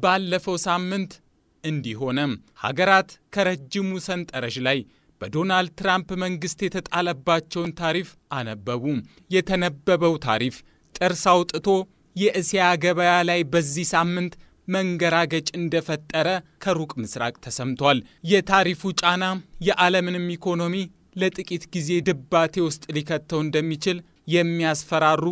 ባለፈው ሳምንት እንዲሆነ ሀገራት ከረጅሙ ሰንጠረዥ ላይ በዶናልድ ትራምፕ መንግስት የተጣለባቸውን ታሪፍ አነበቡ። የተነበበው ታሪፍ ጥርስ አውጥቶ የእስያ ገበያ ላይ በዚህ ሳምንት መንገራገጭ እንደፈጠረ ከሩቅ ምስራቅ ተሰምቷል። የታሪፉ ጫና የዓለምንም ኢኮኖሚ ለጥቂት ጊዜ ድባቴ ውስጥ ሊከተው እንደሚችል የሚያስፈራሩ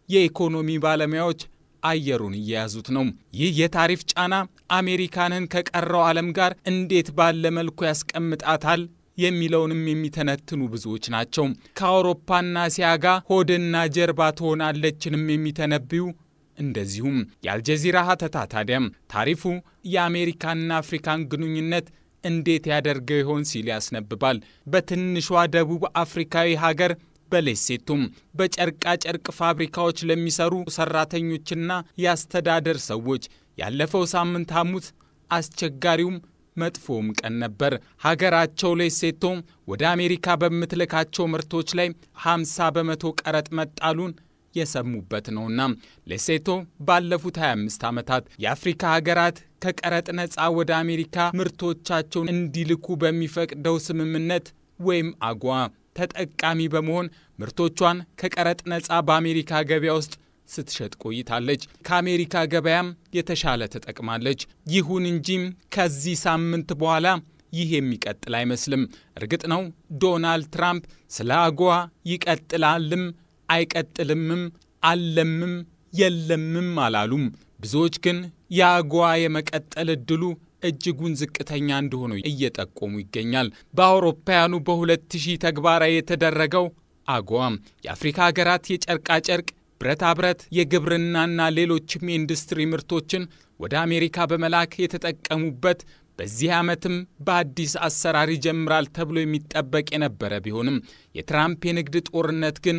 የኢኮኖሚ ባለሙያዎች አየሩን እየያዙት ነው። ይህ የታሪፍ ጫና አሜሪካንን ከቀረው ዓለም ጋር እንዴት ባለ መልኩ ያስቀምጣታል የሚለውንም የሚተነትኑ ብዙዎች ናቸው። ከአውሮፓና እስያ ጋር ሆድና ጀርባ ትሆናለችንም የሚተነብዩ እንደዚሁም የአልጀዚራ ሀተታ ታዲያም ታሪፉ የአሜሪካና አፍሪካን ግንኙነት እንዴት ያደርገው ይሆን ሲል ያስነብባል። በትንሿ ደቡብ አፍሪካዊ ሀገር በሌሴቶም በጨርቃ ጨርቅ ፋብሪካዎች ለሚሰሩ ሰራተኞችና ያስተዳደር ሰዎች ያለፈው ሳምንት ሐሙስ አስቸጋሪውም መጥፎም ቀን ነበር። ሀገራቸው ሌሴቶ ወደ አሜሪካ በምትልካቸው ምርቶች ላይ 50 በመቶ ቀረጥ መጣሉን የሰሙበት ነውና ሌሴቶ ባለፉት 25 ዓመታት የአፍሪካ ሀገራት ከቀረጥ ነፃ ወደ አሜሪካ ምርቶቻቸውን እንዲልኩ በሚፈቅደው ስምምነት ወይም አጓ ተጠቃሚ በመሆን ምርቶቿን ከቀረጥ ነፃ በአሜሪካ ገበያ ውስጥ ስትሸጥ ቆይታለች። ከአሜሪካ ገበያም የተሻለ ተጠቅማለች። ይሁን እንጂ ከዚህ ሳምንት በኋላ ይህ የሚቀጥል አይመስልም። እርግጥ ነው ዶናልድ ትራምፕ ስለ አጓ ይቀጥላልም አይቀጥልምም አለምም የለምም አላሉም። ብዙዎች ግን የአጓ የመቀጠል እድሉ እጅጉን ዝቅተኛ እንደሆነ እየጠቆሙ ይገኛል። በአውሮፓውያኑ በ2000 ተግባራዊ የተደረገው አጓ የአፍሪካ ሀገራት የጨርቃ ጨርቅ፣ ብረታ ብረት፣ የግብርናና ሌሎችም የኢንዱስትሪ ምርቶችን ወደ አሜሪካ በመላክ የተጠቀሙበት በዚህ ዓመትም በአዲስ አሰራር ይጀምራል ተብሎ የሚጠበቅ የነበረ ቢሆንም የትራምፕ የንግድ ጦርነት ግን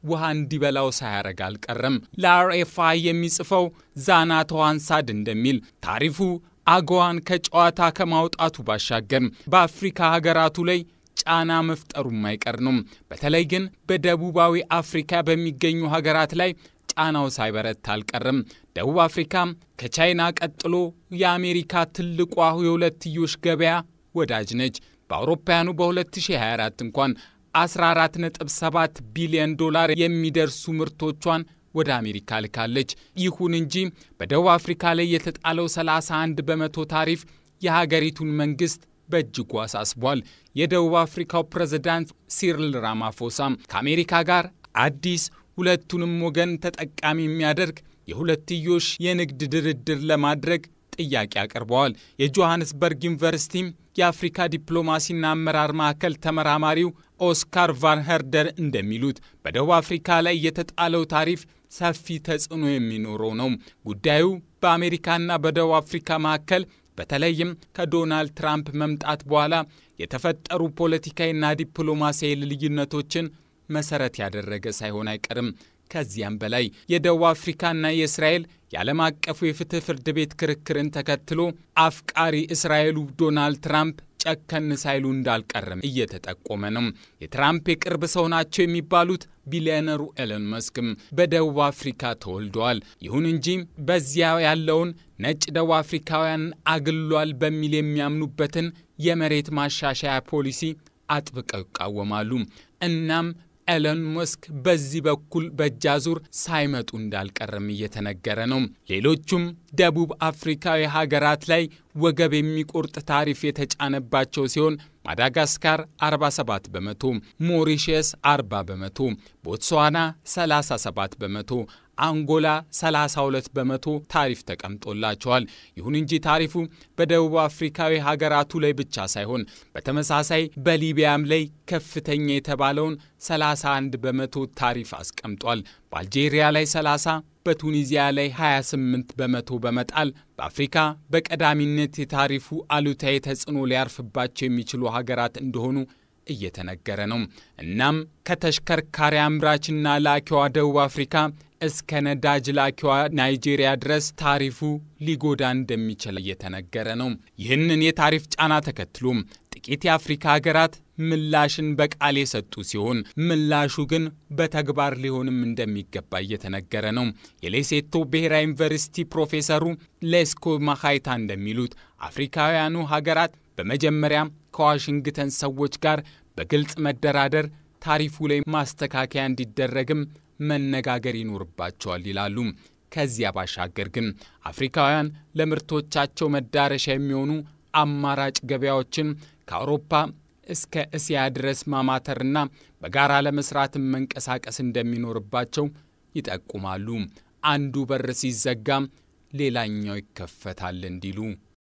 ውሃ እንዲበላው ሳያረግ አልቀረም። ለአርኤፍአይ የሚጽፈው ዛና ተዋንሳድ እንደሚል ታሪፉ አጓዋን ከጨዋታ ከማውጣቱ ባሻገር በአፍሪካ ሀገራቱ ላይ ጫና መፍጠሩም አይቀር ነው። በተለይ ግን በደቡባዊ አፍሪካ በሚገኙ ሀገራት ላይ ጫናው ሳይበረታ አልቀረም። ደቡብ አፍሪካ ከቻይና ቀጥሎ የአሜሪካ ትልቋ የሁለትዮሽ ገበያ ወዳጅ ነች። በአውሮፓውያኑ በ2024 እንኳን 14.7 ቢሊዮን ዶላር የሚደርሱ ምርቶቿን ወደ አሜሪካ ልካለች። ይሁን እንጂ በደቡብ አፍሪካ ላይ የተጣለው 31 በመቶ ታሪፍ የሀገሪቱን መንግስት በእጅጉ አሳስቧል። የደቡብ አፍሪካው ፕሬዝዳንት ሲሪል ራማፎሳ ከአሜሪካ ጋር አዲስ ሁለቱንም ወገን ተጠቃሚ የሚያደርግ የሁለትዮሽ የንግድ ድርድር ለማድረግ ጥያቄ አቅርበዋል። የጆሃንስበርግ ዩኒቨርሲቲ የአፍሪካ ዲፕሎማሲና አመራር ማዕከል ተመራማሪው ኦስካር ቫን ሄርደር እንደሚሉት በደቡብ አፍሪካ ላይ የተጣለው ታሪፍ ሰፊ ተጽዕኖ የሚኖረው ነው። ጉዳዩ በአሜሪካና በደቡብ አፍሪካ መካከል በተለይም ከዶናልድ ትራምፕ መምጣት በኋላ የተፈጠሩ ፖለቲካዊና ዲፕሎማሲያዊ ልዩነቶችን መሰረት ያደረገ ሳይሆን አይቀርም። ከዚያም በላይ የደቡብ አፍሪካና የእስራኤል የዓለም አቀፉ የፍትህ ፍርድ ቤት ክርክርን ተከትሎ አፍቃሪ እስራኤሉ ዶናልድ ትራምፕ ጨከን ሳይሉ እንዳልቀረም እየተጠቆመ ነው። የትራምፕ የቅርብ ሰው ናቸው የሚባሉት ቢሊዮነሩ ኤለን መስክም በደቡብ አፍሪካ ተወልደዋል። ይሁን እንጂ በዚያ ያለውን ነጭ ደቡብ አፍሪካውያን አግሏል በሚል የሚያምኑበትን የመሬት ማሻሻያ ፖሊሲ አጥብቀው ይቃወማሉ። እናም ኤለን መስክ በዚህ በኩል በእጃዙር ሳይመጡ እንዳልቀረም እየተነገረ ነው። ሌሎቹም ደቡብ አፍሪካዊ ሀገራት ላይ ወገብ የሚቆርጥ ታሪፍ የተጫነባቸው ሲሆን ማዳጋስካር 47 በመቶ፣ ሞሪሸስ 40 በመቶ፣ ቦትስዋና 37 በመቶ፣ አንጎላ 32 በመቶ ታሪፍ ተቀምጦላቸዋል። ይሁን እንጂ ታሪፉ በደቡብ አፍሪካዊ ሀገራቱ ላይ ብቻ ሳይሆን በተመሳሳይ በሊቢያም ላይ ከፍተኛ የተባለውን 31 በመቶ ታሪፍ አስቀምጧል። በአልጄሪያ ላይ 30፣ በቱኒዚያ ላይ 28 በመቶ በመጣል በአፍሪካ በቀዳሚነት የታሪፉ አሉታዊ ተጽዕኖ ሊያርፍባቸው የሚችሉ ሀገራት እንደሆኑ እየተነገረ ነው። እናም ከተሽከርካሪ አምራችና ላኪዋ ደቡብ አፍሪካ እስከ ነዳጅ ላኪዋ ናይጄሪያ ድረስ ታሪፉ ሊጎዳ እንደሚችል እየተነገረ ነው። ይህንን የታሪፍ ጫና ተከትሎ ጥቂት የአፍሪካ ሀገራት ምላሽን በቃል የሰጡ ሲሆን ምላሹ ግን በተግባር ሊሆንም እንደሚገባ እየተነገረ ነው። የሌሴቶ ብሔራዊ ዩኒቨርሲቲ ፕሮፌሰሩ ሌስኮ ማካይታ እንደሚሉት አፍሪካውያኑ ሀገራት በመጀመሪያ ከዋሽንግተን ሰዎች ጋር በግልጽ መደራደር፣ ታሪፉ ላይ ማስተካከያ እንዲደረግም መነጋገር ይኖርባቸዋል ይላሉ። ከዚያ ባሻገር ግን አፍሪካውያን ለምርቶቻቸው መዳረሻ የሚሆኑ አማራጭ ገበያዎችን ከአውሮፓ እስከ እስያ ድረስ ማማተርና በጋራ ለመስራት መንቀሳቀስ እንደሚኖርባቸው ይጠቁማሉ። አንዱ በር ሲዘጋም ሌላኛው ይከፈታል እንዲሉ